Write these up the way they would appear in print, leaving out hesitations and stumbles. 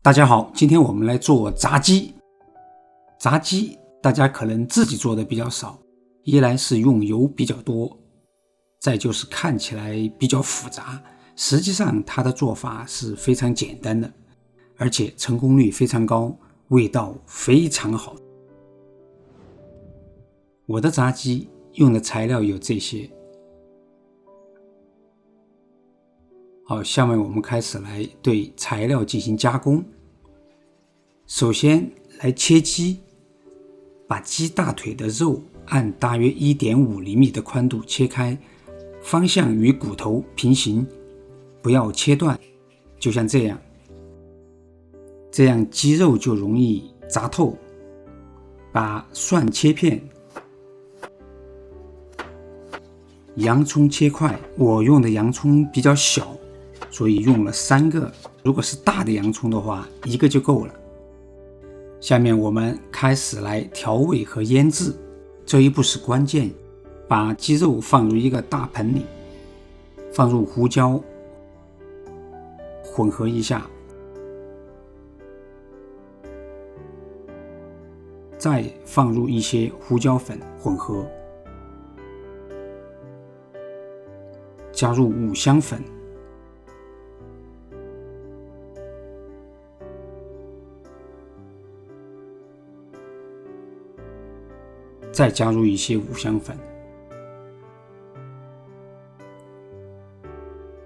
大家好，今天我们来做炸鸡。炸鸡大家可能自己做的比较少，一来是用油比较多，再就是看起来比较复杂，实际上它的做法是非常简单的，而且成功率非常高，味道非常好。我的炸鸡用的材料有这些。好，下面我们开始来对材料进行加工。首先来切鸡，把鸡大腿的肉按大约 1.5 厘米的宽度切开，方向与骨头平行，不要切断，就像这样，这样鸡肉就容易炸透。把蒜切片，洋葱切块，我用的洋葱比较小，所以用了3个，如果是大的洋葱的话，1个就够了。下面我们开始来调味和腌制，这一步是关键。把鸡肉放入一个大盆里，放入胡椒，混合一下，再放入一些胡椒粉混合，加入五香粉，再加入一些五香粉，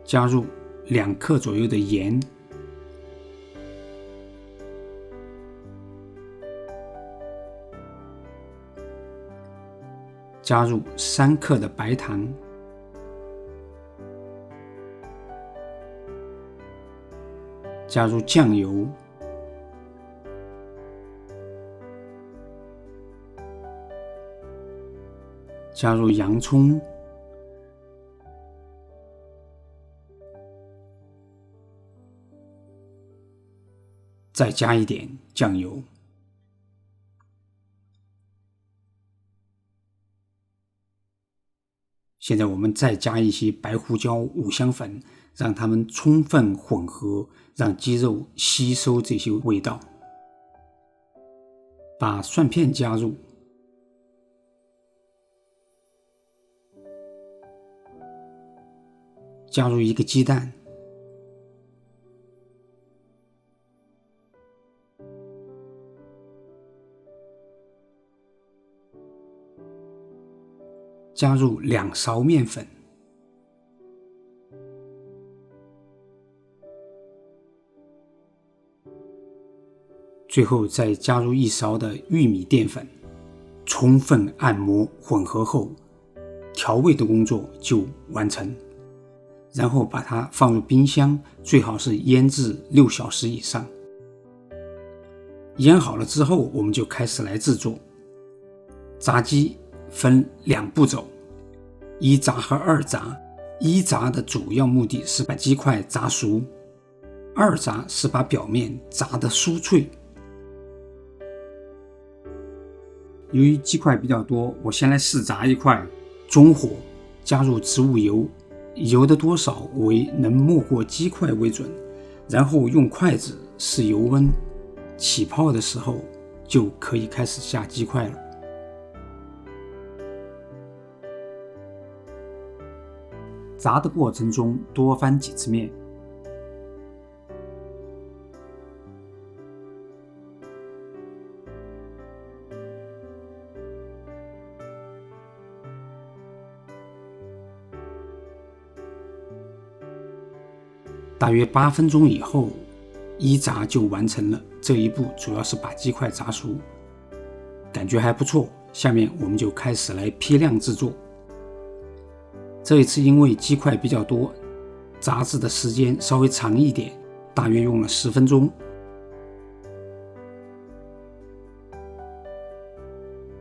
加入2克左右的盐，加入3克的白糖，加入酱油，加入洋葱，再加一点酱油。现在我们再加一些白胡椒、五香粉，让它们充分混合，让鸡肉吸收这些味道。把蒜片加入，加入1个鸡蛋，加入2勺面粉，最后再加入1勺的玉米淀粉，充分按摩混合后，调味的工作就完成。然后把它放入冰箱，最好是腌制6小时以上。腌好了之后，我们就开始来制作。炸鸡分2步骤，一炸和2炸。一炸的主要目的是把鸡块炸熟，2炸是把表面炸得酥脆。由于鸡块比较多，我先来试炸一块，中火加入植物油，油的多少为能没过鸡块为准，然后用筷子试油温，起泡的时候就可以开始下鸡块了。炸的过程中多翻几次面。大约8分钟以后，一炸就完成了。这一步主要是把鸡块炸熟，感觉还不错。下面我们就开始来批量制作。这一次因为鸡块比较多，炸制的时间稍微长一点，大约用了10分钟。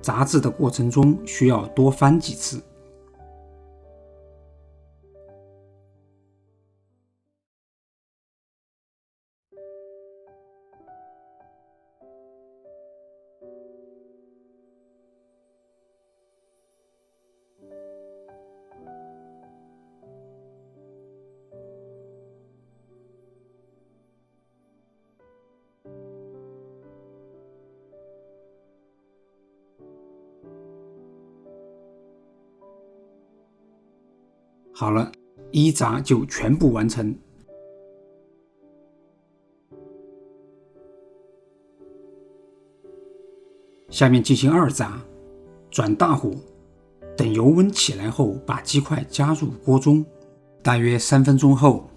炸制的过程中需要多翻几次。好了，一炸就全部完成。下面进行二炸，转大火，等油温起来后，把鸡块加入锅中，大约3分钟后，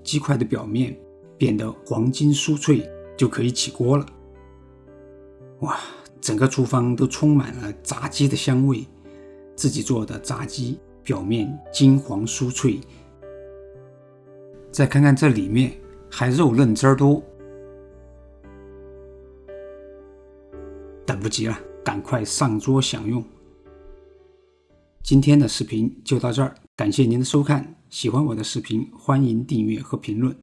鸡块的表面变得黄金酥脆，就可以起锅了。哇，整个厨房都充满了炸鸡的香味，自己做的炸鸡表面金黄酥脆，再看看这里面还肉嫩汁儿多，等不及了，赶快上桌享用。今天的视频就到这儿，感谢您的收看，喜欢我的视频欢迎订阅和评论。